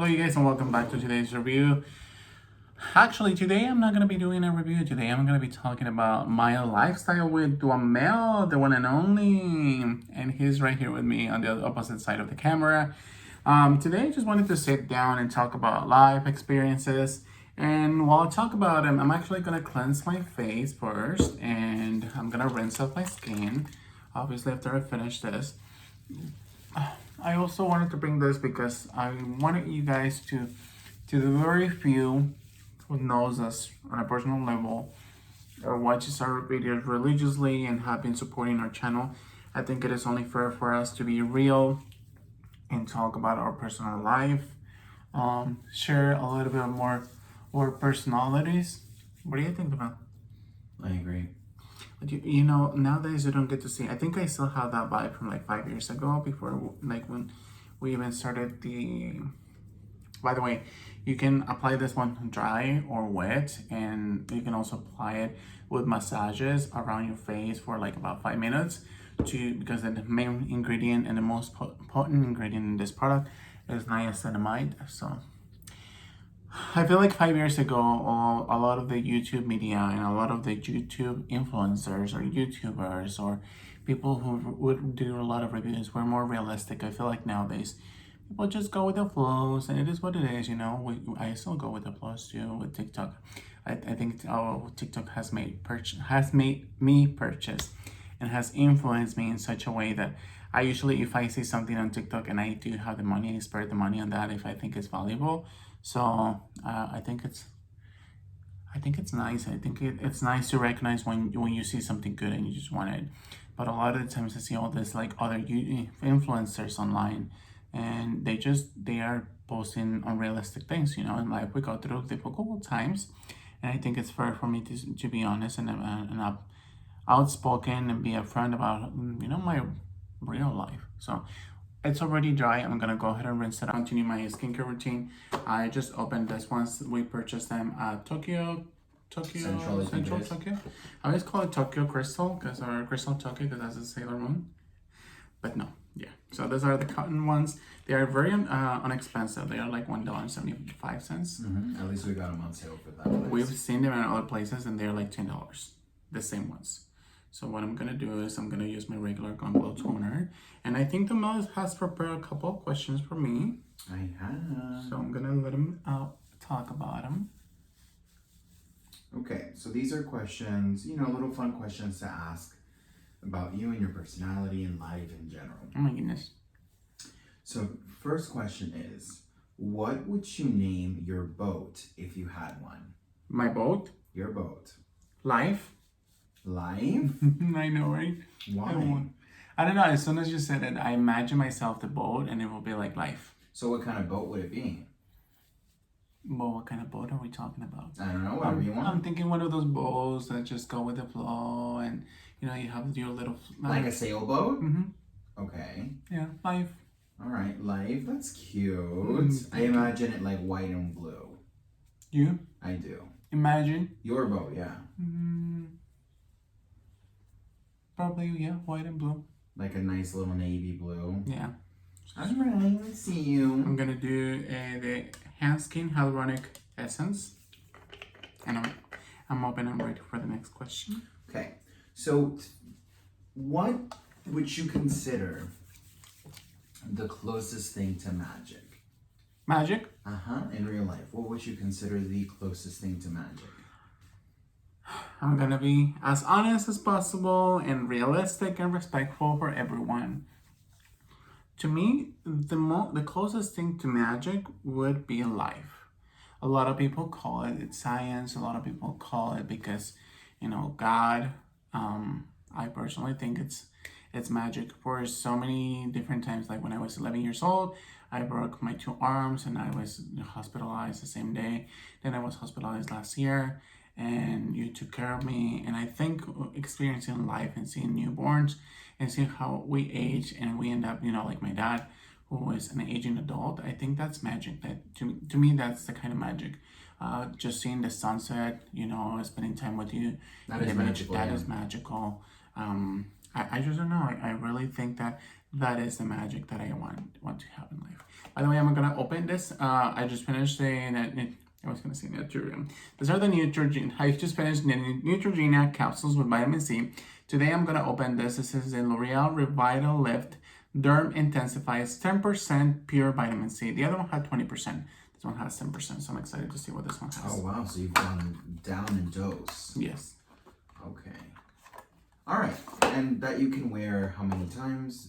Hello you guys and welcome back to today's review. Actually, today I'm not going to be doing a review. Today I'm going to be talking about my lifestyle with Duamel, the one and only. And he's right here with me on the opposite side of the camera. Today I just wanted to sit down and talk about life experiences. And while I talk about them, I'm actually going to cleanse my face first. And I'm going to rinse off my skin, obviously after I finish this. I also wanted to bring this because I wanted you guys to the very few who knows us on a personal level or watches our videos religiously and have been supporting our channel. I think it is only fair for us to be real and talk about our personal life, share a little bit more our personalities. What do you think about? I agree. You know, nowadays you don't get to see. I think I still have that vibe from like 5 years ago, before like when we even started the. By the way, you can apply this one dry or wet, and you can also apply it with massages around your face for like about 5 minutes. Because the main ingredient and the most potent ingredient in this product is niacinamide. So I feel like 5 years ago, a lot of the YouTube media and a lot of the YouTube influencers or YouTubers or people who would do a lot of reviews were more realistic. I feel like nowadays people just go with the flows, and it is what it is, you know. I still go with the flows too with TikTok. I think TikTok has made me purchase and has influenced me in such a way that I usually, if I see something on TikTok and I do have the money, I spread the money on that if I think it's valuable. So I think it's nice. I think it's nice to recognize when you see something good and you just want it. But a lot of the times I see all this like other influencers online, and they are posting unrealistic things. You know, in life we go through difficult times, and I think it's fair for me to be honest and outspoken and be upfront about my real life. So it's already dry. I'm gonna go ahead and rinse it out. Continue my skincare routine. I just opened this once. We purchased them at Central Tokyo. I always call it Tokyo Crystal or Crystal Tokyo because that's a Sailor Moon. But no, yeah. So those are the cotton ones. They are very inexpensive. They are like $1.75. At least we got them on sale for that place. We've seen them in other places and they're like $10. The same ones. So what I'm gonna do is I'm gonna use my regular Gun Glow toner, and I think the Mel has prepared a couple of questions for me. I have. So I'm gonna let him talk about them. Okay, so these are questions, little fun questions to ask about you and your personality and life in general. Oh my goodness. So first question is, what would you name your boat if you had one? My boat? Your boat. Life? Life? I know, right? Why? I don't know. As soon as you said it, I imagine myself the boat, and it will be like life. So what kind of boat would it be? Well, what kind of boat are we talking about? I don't know, whatever you want. I'm thinking one of those boats that just go with the flow, and you have your little... Like a sailboat? Mm-hmm. Okay. Yeah, life. All right, life. That's cute. I imagine it like white and blue. You? I do. Imagine? Your boat, yeah. Probably, yeah, white and blue. Like a nice little navy blue. Yeah. All right, let's see you. I'm gonna do the Hanskin Hyaluronic Essence, and I'm open and ready for the next question. Okay, so what would you consider the closest thing to magic? Magic? In real life, what would you consider the closest thing to magic? I'm gonna be as honest as possible and realistic and respectful for everyone. To me, the closest thing to magic would be life. A lot of people call it science. A lot of people call it because, God. I personally think it's magic for so many different times. Like when I was 11 years old, I broke my 2 arms and I was hospitalized the same day. Then I was hospitalized last year, and you took care of me. And I think experiencing life and seeing newborns and seeing how we age and we end up, like my dad, who is an aging adult, I think that's magic. That to me, that's the kind of magic. Just seeing the sunset, spending time with you. That is magical. That is magical. I just don't know. I really think that is the magic that I want to have in life. By the way, I'm gonna open this. I just finished I was gonna say Neutrogena. These are the Neutrogena. I just finished the Neutrogena capsules with vitamin C. Today I'm gonna open this. This is the L'Oreal Revital Lift Derm Intensifies 10% pure vitamin C. The other one had 20%. This one has 10%. So I'm excited to see what this one has. Oh wow! So you've gone down in dose. Yes. Okay. All right, and that you can wear how many times?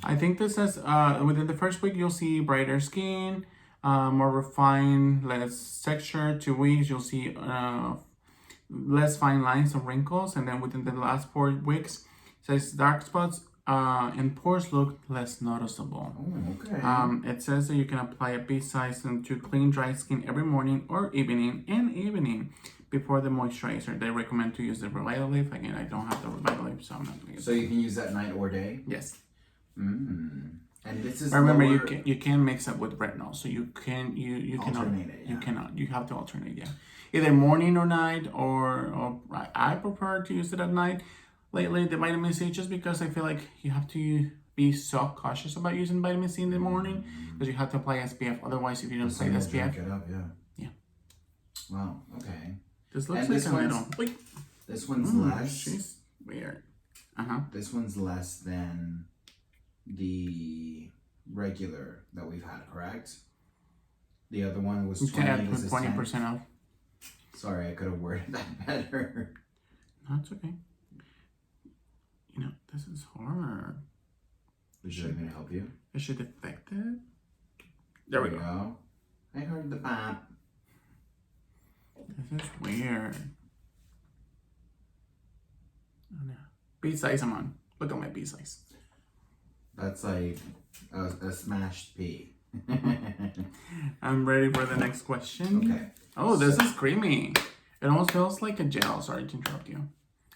I think this says within the first week you'll see brighter skin, more refined, less texture. 2 weeks you'll see less fine lines and wrinkles, and then within the last 4 weeks, it says dark spots and pores look less noticeable. Oh, okay. It says that you can apply a bee size to clean dry skin every morning or evening before the moisturizer. They recommend to use the Revital Leaf. Again, I don't have the Revital Leaf, so I'm not going to use So you can use that night or day. Yes. And this is. But remember, lower... you can mix it with retinol, so you cannot Yeah. you cannot, you have to alternate. Yeah, either morning or night, or I prefer to use it at night. Lately, the vitamin C, just because I feel like you have to be so cautious about using vitamin C in the morning because you have to apply SPF. Otherwise, if you don't apply SPF, It up, yeah. Yeah. Wow. Okay. This looks And like this a one's- little. Wait. This one's less. She's weird. This one's less than the regular that we've had, correct? The other one was 20. This is 10. 20% off. Sorry, I could have worded that better. No, it's okay. You know, this is hard. Would you like me to help you? Is she defective? There we go. I heard the pop. This is weird. Oh, no. B size I'm on. Look at my B size. That's like a smashed pea. I'm ready for the next question. Okay. Oh, this is creamy. It almost feels like a gel. Sorry to interrupt you.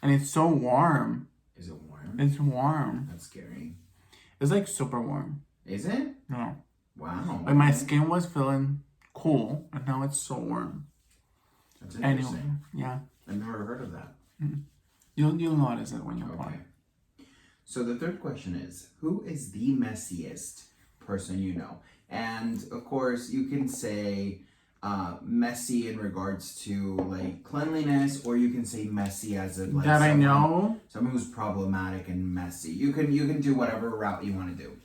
And it's so warm. Is it warm? It's warm. That's scary. It's like super warm. Is it? No. Wow. Like my skin was feeling cool, and now it's so warm. That's interesting. Anyway, yeah. I've never heard of that. You'll notice it when you apply. Okay. So the third question is, who is the messiest person you know? And of course, you can say messy in regards to like cleanliness, or you can say messy as a like That I know. someone who's problematic and messy. You can do whatever route you want to do.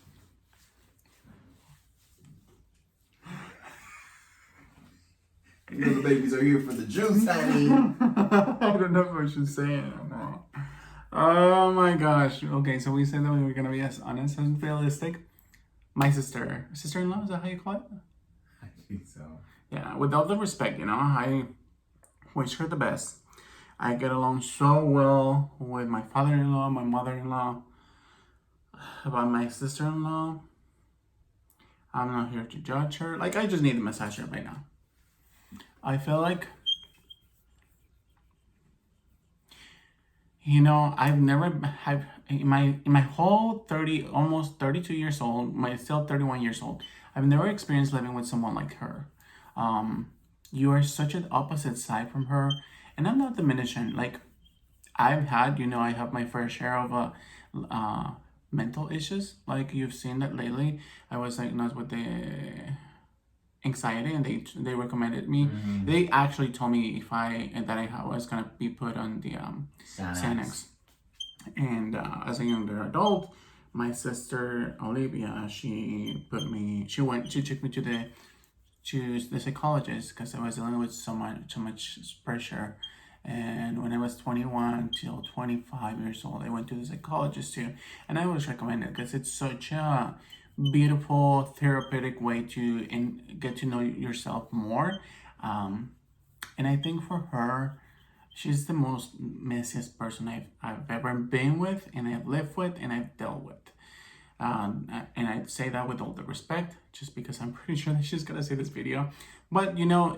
You know the babies are here for the juice, honey. I don't know if I should say it or not. Oh my gosh. Okay, so we said that we were gonna be as honest and realistic. My sister-in-law, is that how you call it? I think so. Yeah, with all the respect, I wish her the best. I get along so well with my father-in-law, my mother-in-law. About my sister-in-law, I'm not here to judge her. Like, I just need to massage her right now. I feel like, I've never have in my whole 30, almost 32 years old, still 31 years old, I've never experienced living with someone like her. You are such an opposite side from her, and I'm not diminishing. Like, I've had, I have my fair share of mental issues. Like, you've seen that lately. I was diagnosed with the anxiety, and they recommended me. Mm-hmm. They actually told me that I was gonna be put on the Xanax. And as a younger adult, my sister Olivia, she took me to the psychologist because I was dealing with so much pressure. And when I was 21 till 25 years old, I went to the psychologist too, and I always recommend it because it's such a beautiful therapeutic way to get to know yourself more. And I think for her, she's the most messiest person I've ever been with, and I've lived with, and I've dealt with. And I say that with all the respect, just because I'm pretty sure that she's gonna see this video. But in all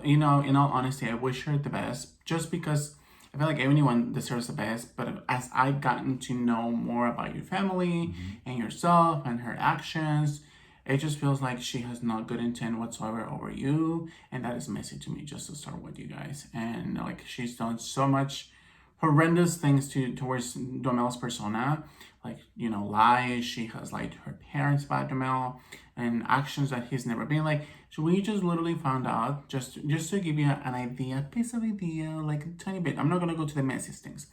honesty, I wish her the best, just because I feel like everyone deserves the best. But as I've gotten to know more about your family and yourself and her actions, it just feels like she has not good intent whatsoever over you, and that is messy to me. Just to start with, you guys, and like she's done so much horrendous things towards Duhamel's persona, like, you know, lies. She has lied to her parents about Jamel and actions that he's never been like. So we just literally found out, just to give you an idea, a piece of idea, like a tiny bit. I'm not gonna go to the messiest things,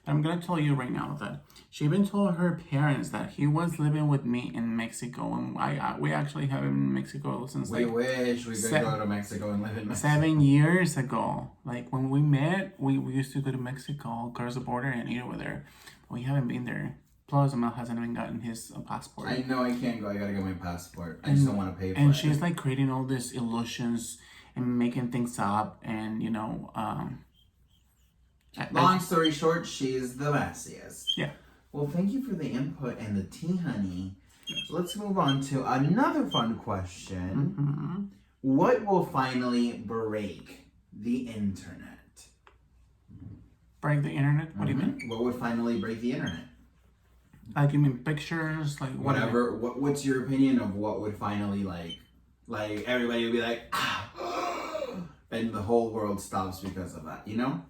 but I'm gonna tell you right now that she even told her parents that he was living with me in Mexico, and we actually have him in Mexico since We like wish we could go to Mexico and live in Mexico. 7 years ago. Like when we met, we used to go to Mexico, cross the border, and eat over there. We haven't been there. Plus, Amal hasn't even gotten his passport. I know I can't go. I gotta get my passport. I just don't want to pay for it. And she's like creating all these illusions and making things up, and you know. Long story short, she's the messiest. Yeah. Well, thank you for the input and the tea, honey. Let's move on to another fun question. Mm-hmm. What will finally break the internet? Break the internet? What do you mean? What would finally break the internet? Like you mean pictures? Like whatever. What's your opinion of what would finally like everybody would be like, ah, and the whole world stops because of that, you know?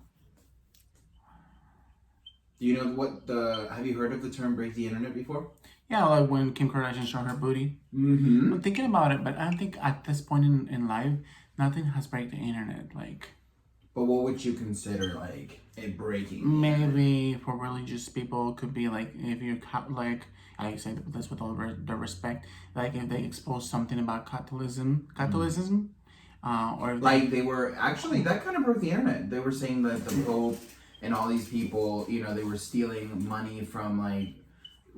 Do you know have you heard of the term break the internet before? Yeah, like when Kim Kardashian showed her booty. Mm-hmm. I'm thinking about it, but I think at this point in life, nothing has break the internet. Like, but what would you consider like a breaking? Maybe for religious people, it could be like if you like I say this with all the respect, like if they expose something about Catholicism, or like they were actually that kind of broke the internet. They were saying that the Pope and all these people, you know, they were stealing money from like.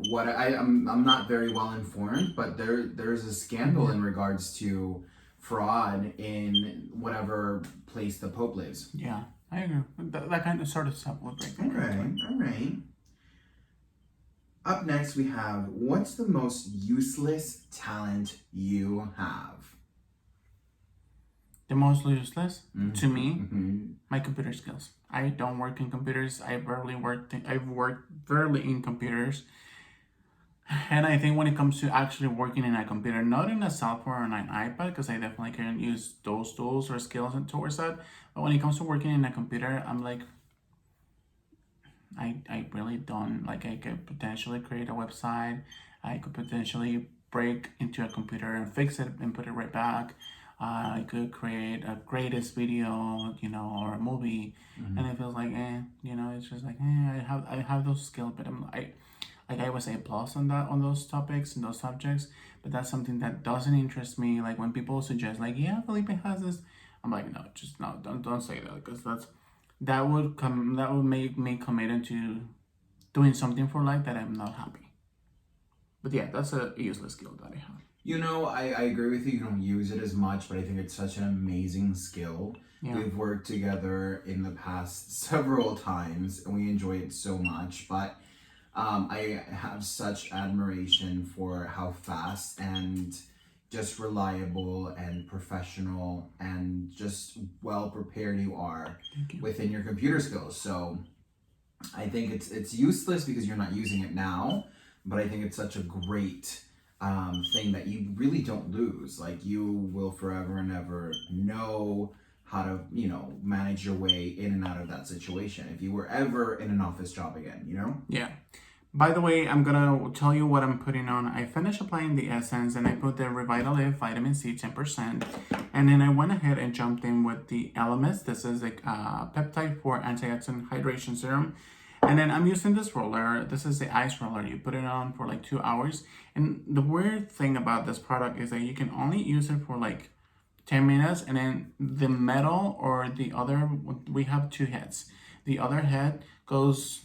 I'm not very well informed, but there's a scandal in regards to fraud in whatever place the Pope lives. Yeah, I agree. That kind of sort of stuff would break. All right. Up next, we have what's the most useless talent you have? The most useless to me, my computer skills. I don't work in computers. I've worked barely in computers. And I think when it comes to actually working in a computer, not in a cell phone or an iPad, because I definitely can use those tools or skills towards that. But when it comes to working in a computer, I'm like, I really don't. Like, I could potentially create a website. I could potentially break into a computer and fix it and put it right back. I could create a greatest video, you know, or a movie. And it feels like, you know, it's just like, I have those skills, but I was A+ on those topics and those subjects, but that's something that doesn't interest me. Like when people suggest, like, yeah, Felipe has this, I'm like, no, just no, don't say that, because that would make me commit into doing something for life that I'm not happy. But yeah, that's a useless skill that I have. You know, I agree with you. You don't use it as much, but I think it's such an amazing skill. Yeah. We've worked together in the past several times, and we enjoy it so much, but. I have such admiration for how fast and just reliable and professional and just well prepared you are within your computer skills. So I think it's useless because you're not using it now, but I think it's such a great thing that you really don't lose. Like you will forever and ever know how to, you know, manage your way in and out of that situation if you were ever in an office job again, you know? Yeah. By the way, I'm gonna tell you what I'm putting on. I finished applying the Essence and I put the Revitalift Vitamin C 10%. And then I went ahead and jumped in with the Elemis. This is a peptide for antioxidant hydration serum. And then I'm using this roller. This is the ice roller. You put it on for like 2 hours. And the weird thing about this product is that you can only use it for like 10 minutes. And then the metal or the other, we have 2 heads. The other head goes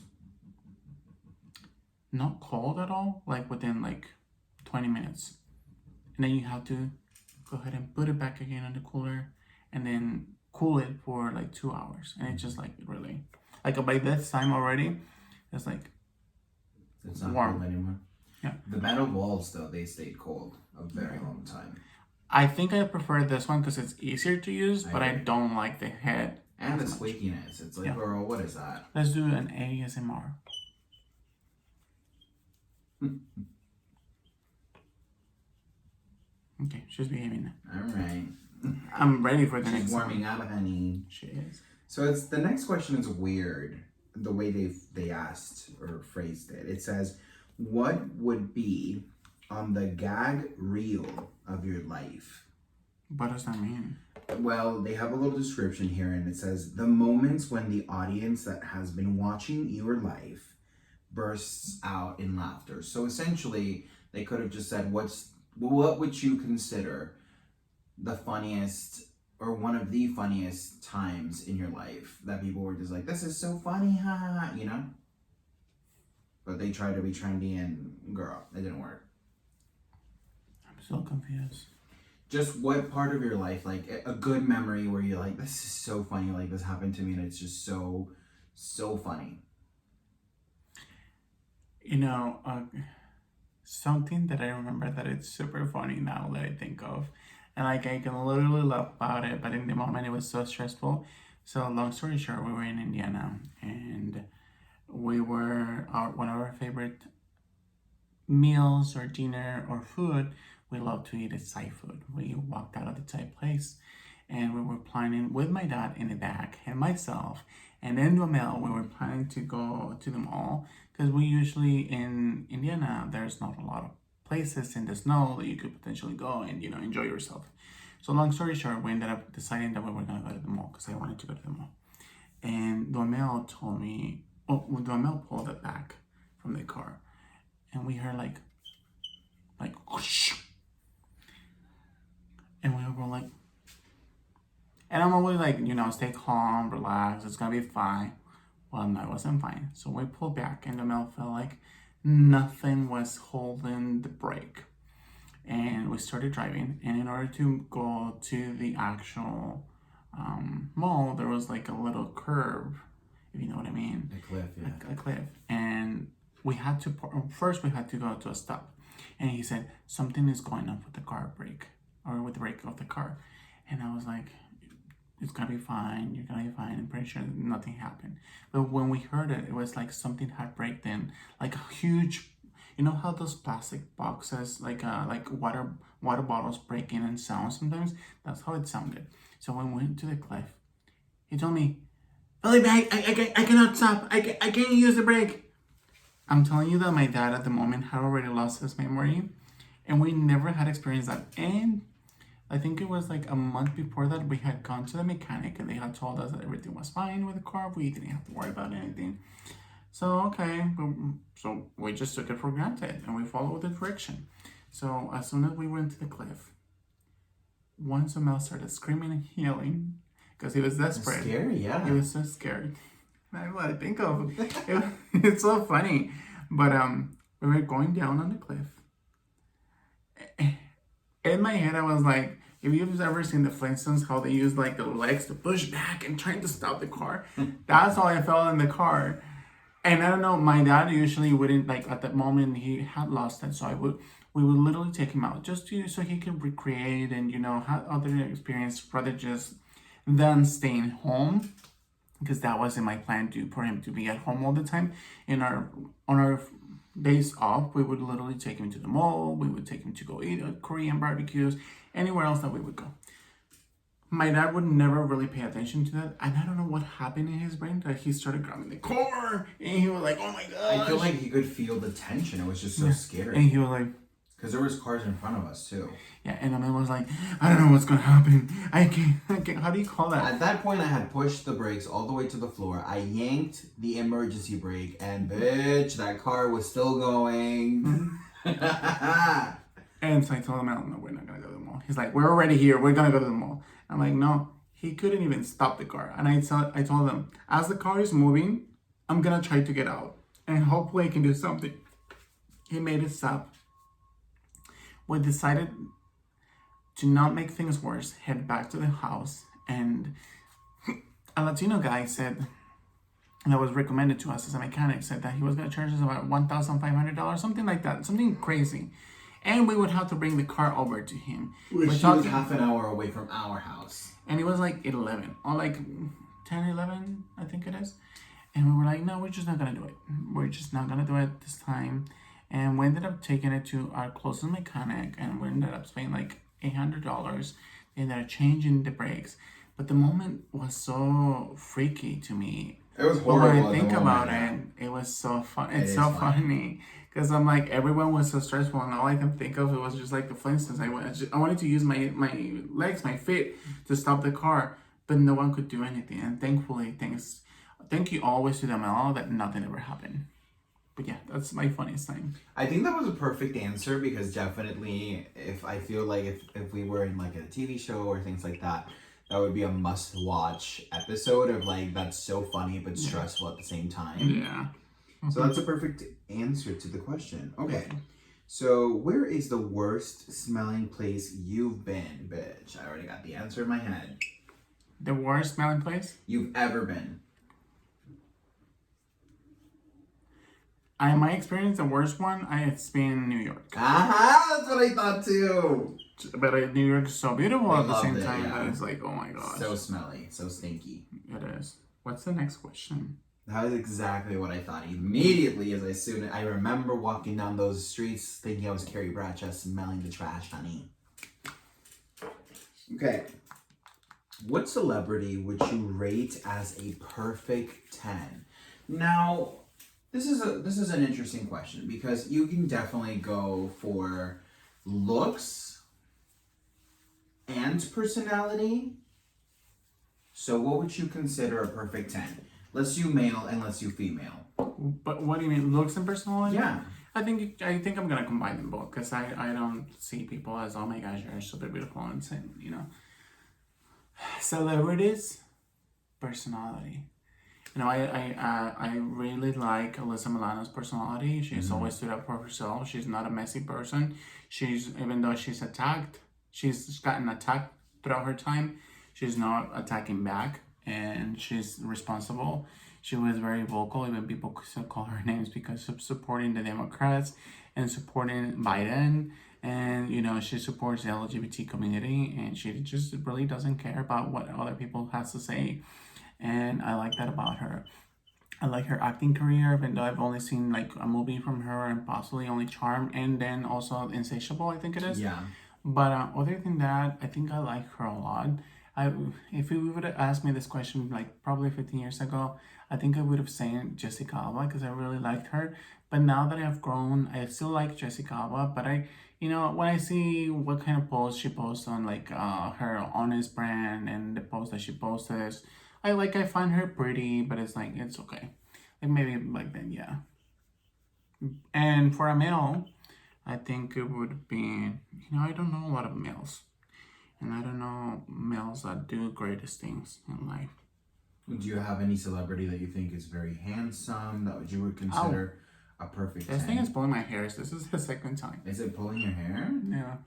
not cold at all, like within like 20 minutes. And then you have to go ahead and put it back again in the cooler and then cool it for like 2 hours. And it's just like really, like by this time already, it's like it's not warm cold anymore. Yeah. The metal walls though, they stayed cold a very long time. I think I prefer this one because it's easier to use, but I don't like the head. And the squeakiness. It's like, girl, what is that? Let's do an ASMR. Okay, she's behaving now. All right. I'm ready for the she's next warming up, honey. She is. So it's the next question is weird. The way they asked or phrased it. It says, what would be on the gag reel of your life? What does that mean? Well, they have a little description here, and it says the moments when the audience that has been watching your life bursts out in laughter. So essentially, they could have just said, what would you consider the funniest or one of the funniest times in your life that people were just like, this is so funny, ha ha ha, you know? But they tried to be trendy, and girl, it didn't work. I'm so confused. Just what part of your life, like a good memory where you're like, this is so funny, like this happened to me and it's just so funny. You know, something that I remember that it's super funny now that I think of, and like I can literally laugh about it, but in the moment it was so stressful. So long story short, we were in Indiana, and we were one of our favorite meals or dinner or food. We love to eat Thai food. We walked out of the Thai place, and we were planning with my dad in the back and myself and then Duamel, we were planning to go to the mall because we usually in Indiana there's not a lot of places in the snow that you could potentially go and enjoy yourself. So long story short, we ended up deciding that we were gonna go to the mall because I wanted to go to the mall. And Duamel told me, when Duamel pulled it back from the car, and we heard like whoosh, and we were like, and I'm always like, stay calm, relax, it's gonna be fine. Well, no, it wasn't fine. So we pulled back, and Duamel felt like nothing was holding the brake. And we started driving, and in order to go to the actual mall, there was like a little curve, if you know what I mean. A cliff, yeah. A cliff. And we had to, first we had to go to a stop. And he said, something is going on with the car brake, or with the brake of the car. And I was like, it's gonna be fine, you're gonna be fine. I'm pretty sure nothing happened. But when we heard it, it was like something had braked in, like a huge, you know how those plastic boxes, like water bottles break in and sound sometimes? That's how it sounded. So when we went to the cliff, he told me, Felipe, I cannot stop. I can't use the brake. I'm telling you that my dad at the moment had already lost his memory, and we never had experienced that. And I think it was like a month before that we had gone to the mechanic, and they had told us that everything was fine with the car. We didn't have to worry about anything. So, okay, so we just took it for granted, and we followed the direction. So as soon as we went to the cliff, once Duamel started screaming and yelling because he was desperate. It's scary, yeah. He was so scared. That's what I think of. It's so funny. But we were going down on the cliff. In my head, I was like, if you've ever seen the Flintstones, how they use like the legs to push back and trying to stop the car, that's how I felt in the car. And I don't know, my dad usually wouldn't, like at that moment he had lost it, so we would literally take him out just so he could recreate and have other experience rather just than staying home, because that wasn't my plan for him to be at home all the time. On our days off, we would literally take him to the mall, we would take him to go eat at Korean barbecues, anywhere else that we would go. My dad would never really pay attention to that, and I don't know what happened in his brain that he started grabbing the car, and he was like, "Oh my god!" I feel like he could feel the tension. It was just so scary. And he was like, because there was cars in front of us too. Yeah, and I was like, I don't know what's gonna happen. I can't. How do you call that? At that point, I had pushed the brakes all the way to the floor. I yanked the emergency brake, and bitch, that car was still going. And so I told him, no, we're not gonna go to the mall. He's like, we're already here. We're gonna go to the mall. I'm like, no. He couldn't even stop the car. And I told him, as the car is moving, I'm gonna try to get out, and hopefully I can do something. He made it stop. We decided to not make things worse, head back to the house, and a Latino guy said, that was recommended to us as a mechanic, said that he was going to charge us about $1,500, something like that, something crazy. And we would have to bring the car over to him. Which was half an hour away from our house. And it was like 11, or like 10, 11, I think it is. And we were like, no, we're just not going to do it. We're just not going to do it this time. And we ended up taking it to our closest mechanic, and we ended up spending like $800. They ended up changing the brakes. But the moment was so freaky to me It was But when horrible I at the think about moment. it, it was so fun. It It's is so funny. funny because I'm like everyone was so stressful, and all I can think of it was just like the Flintstones. I wanted to use my legs, my feet to stop the car, but no one could do anything. And thankfully, thank you always to them all that nothing ever happened. But yeah, that's my funniest time. I think that was a perfect answer because definitely, if I feel like if we were in like a TV show or things like that, that would be a must-watch episode of like that's so funny but stressful at the same time. Yeah. So that's a perfect answer to the question. Okay. So where is the worst smelling place you've been, bitch? I already got the answer in my head. The worst smelling place? You've ever been. In my experience, the worst one, it's been New York. Aha! That's what I thought too. But New York is so beautiful We at the same loved it, time yeah. that it's like, oh my gosh. So smelly, so stinky. It is. What's the next question? That was exactly what I thought immediately I remember walking down those streets thinking I was Carrie Bradshaw smelling the trash, honey. Okay. What celebrity would you rate as a perfect 10? Now, this is an interesting question because you can definitely go for looks and personality. So what would you consider a perfect 10? Let's do male and let's do female. But what do you mean, looks and personality? Yeah. I think I'm gonna combine them both because I don't see people as, oh my gosh, you're so beautiful and you know. Celebrities, personality. You know, I really like Alyssa Milano's personality. She's always stood up for herself. She's not a messy person. Even though she's gotten attacked throughout her time, she's not attacking back, and she's responsible. She was very vocal. Even people still call her names because of supporting the Democrats and supporting Biden. And, you know, she supports the LGBT community, and she just really doesn't care about what other people has to say. And I like that about her. I like her acting career, even though I've only seen like a movie from her and possibly only Charm, and then also Insatiable, I think it is. Yeah. But other than that, I think I like her a lot. If you would have asked me this question like probably 15 years ago, I think I would have said Jessica Alba because I really liked her. But now that I've grown, I still like Jessica Alba. But when I see what kind of posts she posts on like her honest brand and the posts that she posts, I find her pretty, but it's like it's okay. Like maybe like then, yeah. And for a male, I think it would be, I don't know a lot of males. And I don't know males that do greatest things in life. Do you have any celebrity that you think is very handsome that you would consider a perfect 10? This thing is pulling my hair. This is the second time. Is it pulling your hair? Yeah.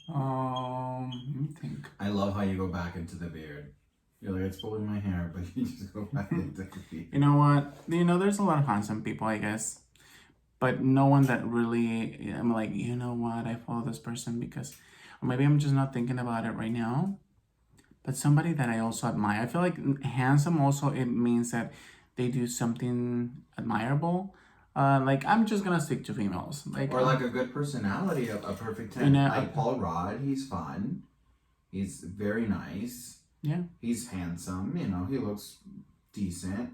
Let me think. I love how you go back into the beard. You're like, it's pulling my hair, but you just go back into the beard. You know what? There's a lot of handsome people, I guess. But no one that really, I'm like, you know what? I follow this person because, or maybe I'm just not thinking about it right now. But somebody that I also admire. I feel like handsome also, it means that they do something admirable. Like, I'm just going to stick to females. Or like a good personality, a perfect 10. Like Paul Rudd, he's fun. He's very nice. Yeah. He's handsome, he looks decent.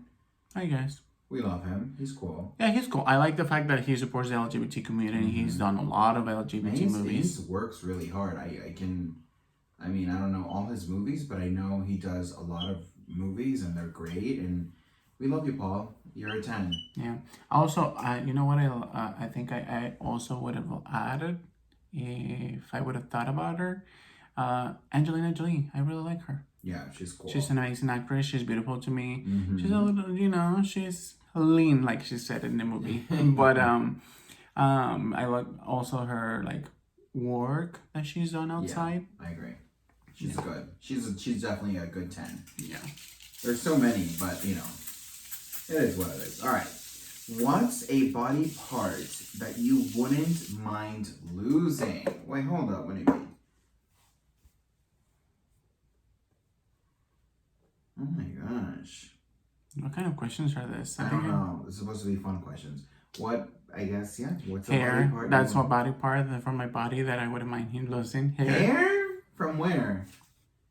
Hi, guys. We love him. He's cool. Yeah, he's cool. I like the fact that he supports the LGBT community. Mm-hmm. He's done a lot of LGBT movies. He works really hard. I don't know all his movies, but I know he does a lot of movies and they're great. And we love you, Paul. You're a 10. Yeah. Also, you know what? I think I also would have added, if I would have thought about her, Angelina Jolie. I really like her. Yeah, she's cool. She's an amazing actress. She's beautiful to me. Mm-hmm. She's a little, she's lean, like she said in the movie. But I like also her like work that she's done outside. Yeah, I agree. She's good. She's definitely a good 10. Yeah. There's so many, but it is what it is. All right. What's a body part that you wouldn't mind losing? Wait, hold up. What do you mean? Oh my gosh. What kind of questions are this? I don't know. It's supposed to be fun questions. What's a hair? body part? That's what body part from my body that I wouldn't mind him losing. Hair? From where?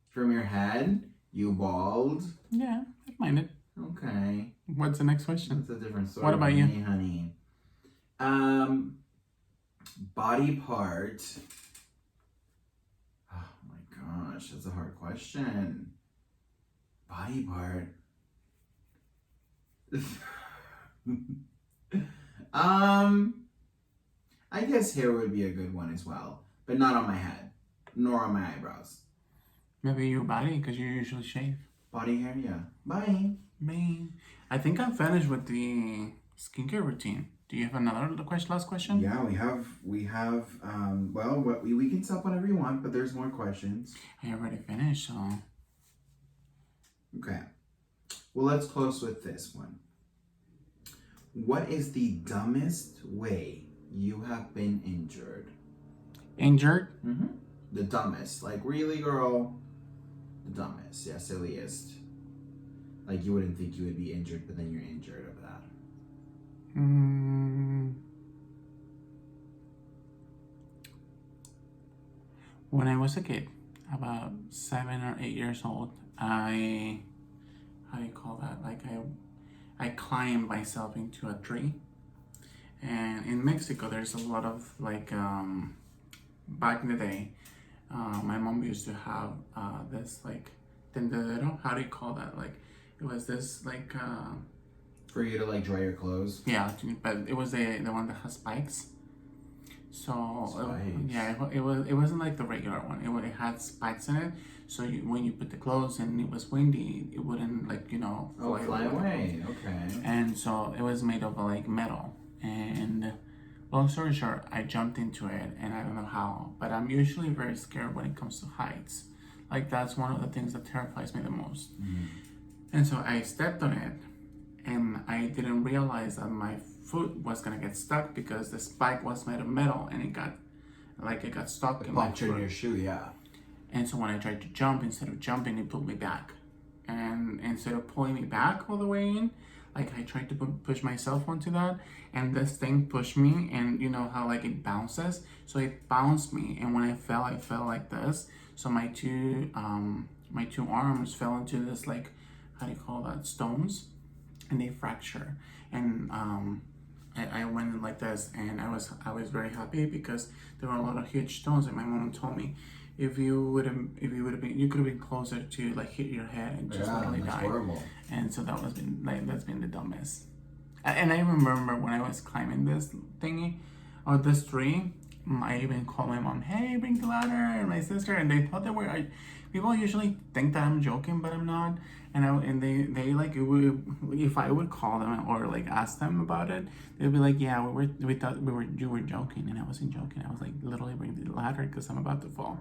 From your head? You bald? Yeah, I'd mind it. Okay. What's the next question? That's a different story. What about you? Me, honey. Body part. Oh my gosh, that's a hard question. Body part. I guess hair would be a good one as well, but not on my head, nor on my eyebrows. Maybe your body, because you usually shave. Body hair, yeah. Bye. Me. I think I'm finished with the skincare routine. Do you have another last question? Yeah, we have. Well, we can stop whenever you want, but there's more questions. I already finished, so. Okay. Well, let's close with this one. What is the dumbest way you have been injured? Injured? Mm-hmm. The dumbest. Like, really, girl? The dumbest. Yeah, silliest. Like, you wouldn't think you would be injured, but then you're injured of that. When I was a kid, about 7 or 8 years old, how do you call that? Like I climbed myself into a tree. And in Mexico, there's a lot of back in the day, my mom used to have this like tendedero. How do you call that? Like it was this like for you to like dry your clothes. Yeah, but it was the one that has spikes. So it wasn't like the regular one. It had spikes in it. So when you put the clothes and it was windy, it wouldn't fly away. Okay. And so it was made of like metal. And long story short, I jumped into it, and I don't know how, but I'm usually very scared when it comes to heights. Like that's one of the things that terrifies me the most. Mm-hmm. And so I stepped on it, and I didn't realize that my foot was gonna get stuck because the spike was made of metal, and it got stuck in my foot. In your shoe, yeah. And so when I tried to jump, instead of jumping, it pulled me back. And instead of pulling me back all the way in, like I tried to push myself onto that, and this thing pushed me, and you know how like it bounces? So it bounced me, and when I fell like this. So my two arms fell into this like, how do you call that, stones, and they fractured. And I went in like this, and I was very happy because there were a lot of huge stones, and my mom told me, if you would have been, you could have been closer to like hit your head and just literally die. Horrible. And so that's been the dumbest. And I remember when I was climbing this thingy or this tree, I even called my mom, "Hey, bring the ladder," and my sister, and they thought that people usually think that I'm joking, but I'm not. And they like, if I would call them or like ask them about it, they'd be like, "Yeah, we thought you were joking," and I wasn't joking. I was like, literally bring the ladder because I'm about to fall,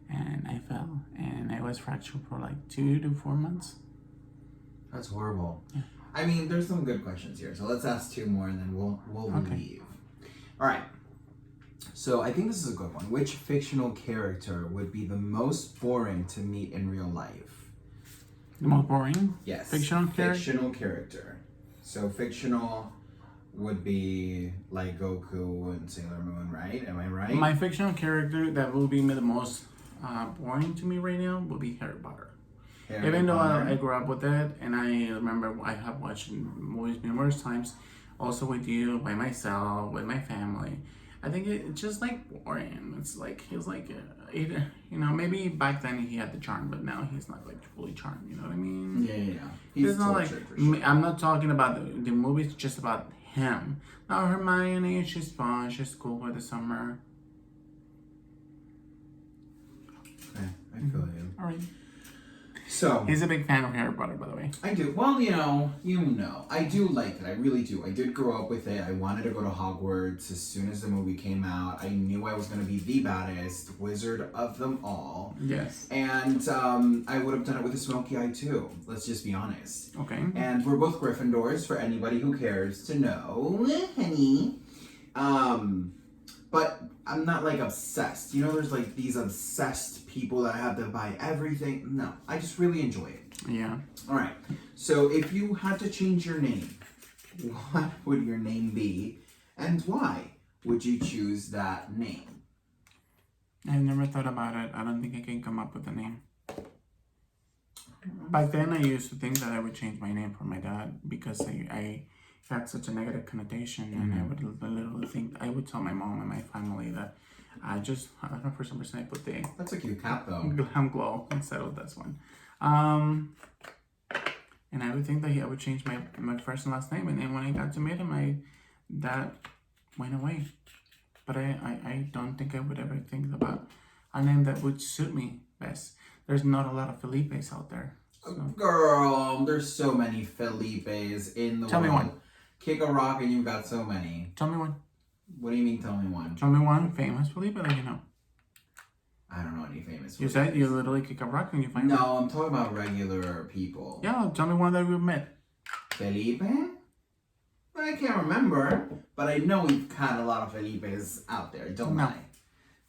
and I fell, and I was fractured for like 2 to 4 months. That's horrible. Yeah. I mean, there's some good questions here, so let's ask 2 more and then we'll leave. All right. So I think this is a good one. Which fictional character would be the most boring to meet in real life? The most boring? Yes. Fictional character? Fictional character. So fictional would be like Goku and Sailor Moon, right? Am I right? My fictional character that will be the most boring to me right now would be Harry Potter. Even though I grew up with it, and I remember I have watched movies numerous times, also with you, by myself, with my family. I think it's just like boring. It's like he's like, maybe back then he had the charm, but now he's not like fully charmed. You know what I mean? Yeah. He's not like for sure. I'm not talking about the movie. It's just about him. Now Hermione, she's fun. She's cool for the summer. Okay, I feel you. All right. So he's a big fan of Harry Potter, by the way. I do. Well, I do like it. I really do. I did grow up with it. I wanted to go to Hogwarts as soon as the movie came out. I knew I was going to be the baddest wizard of them all. Yes. And I would have done it with a smoky eye too. Let's just be honest. Okay. And we're both Gryffindors for anybody who cares to know, honey. But I'm not like obsessed. There's like these obsessed people that have to buy everything. No, I just really enjoy it. Yeah. All right. So if you had to change your name, what would your name be, and why would you choose that name? I've never thought about it. I don't think I can come up with a name. back then I used to think that I would change my name for my dad because I had such a negative connotation, and I would literally think I would tell my mom and my family that I don't know, for some reason I put the That's a cute cat though. glam glow instead of this one. And I would think that I would change my first and last name, and then when I got to meet him, that went away. But I don't think I would ever think about a name that would suit me best. There's not a lot of Felipes out there. So. Girl, there's so many Felipes in the world. Tell me one. Kick a rock and you've got so many. Tell me one. What do you mean, tell me one? Tell me one famous Felipe that you know. I don't know any famous You Felipes. said you literally kick a rock and you find No, I'm talking about regular people. Yeah, tell me one that we've met. Felipe? I can't remember, but I know we've had a lot of Felipes out there. Don't No. lie.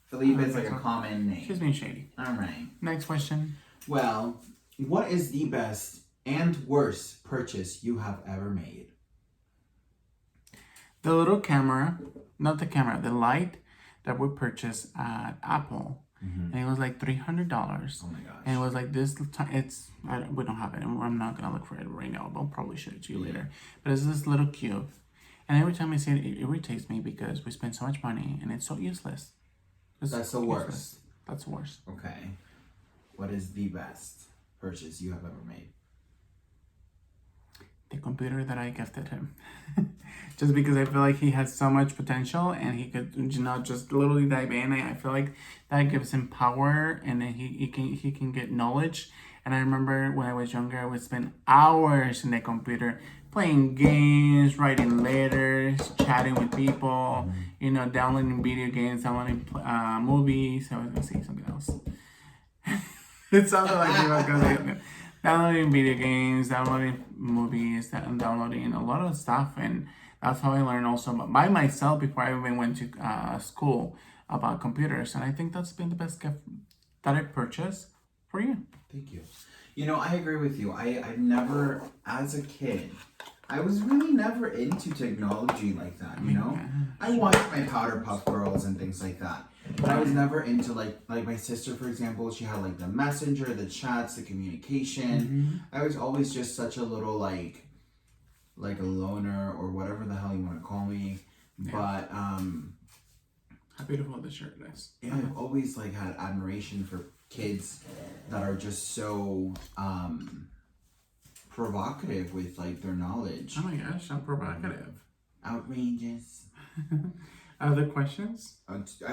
Felipe I is don't like a think so. common name. She's being shady. All right. Next question. Well, what is the best and worst purchase you have ever made? The little camera, not the camera, the light that we purchased at Apple. And it was like $300. Oh my gosh. And it was like this, we don't have it. And I'm not going to look for it right now. I'll probably show it to you later. But it's this little cube. And every time I see it, it irritates me because we spend so much money and it's so useless. That's the worst. That's the worst. Okay. What is the best purchase you have ever made? The computer that I gifted him. Just because I feel like he has so much potential and he could, just literally dive in. I feel like that gives him power, and then he can get knowledge. And I remember when I was younger, I would spend hours in the computer playing games, writing letters, chatting with people, downloading video games, downloading movies. I was going to say something else. It sounded like he was going to say downloading video games, downloading movies, and downloading a lot of stuff. And that's how I learned also by myself before I even went to school about computers. And I think that's been the best gift that I purchased for you. Thank you. I agree with you. I've never, as a kid, I was really never into technology like that, I watched my Powder Puff Girls and things like that. But I was never into like my sister, for example, she had like the messenger, the chats, the communication. I was always just such a little like a loner or whatever the hell you want to call me. Yeah. But how beautiful the shirt is. Yeah, I've always like had admiration for kids that are just so provocative with like their knowledge. Oh my gosh, I'm provocative. Outrageous. Other questions?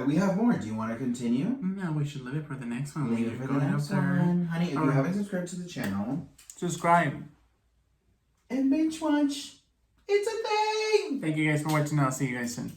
We have more. Do you want to continue? No, we should leave it for the next one. Leave it for the next one. Honey, if you haven't subscribed to the channel, subscribe. And binge watch. It's a thing. Thank you guys for watching. I'll see you guys soon.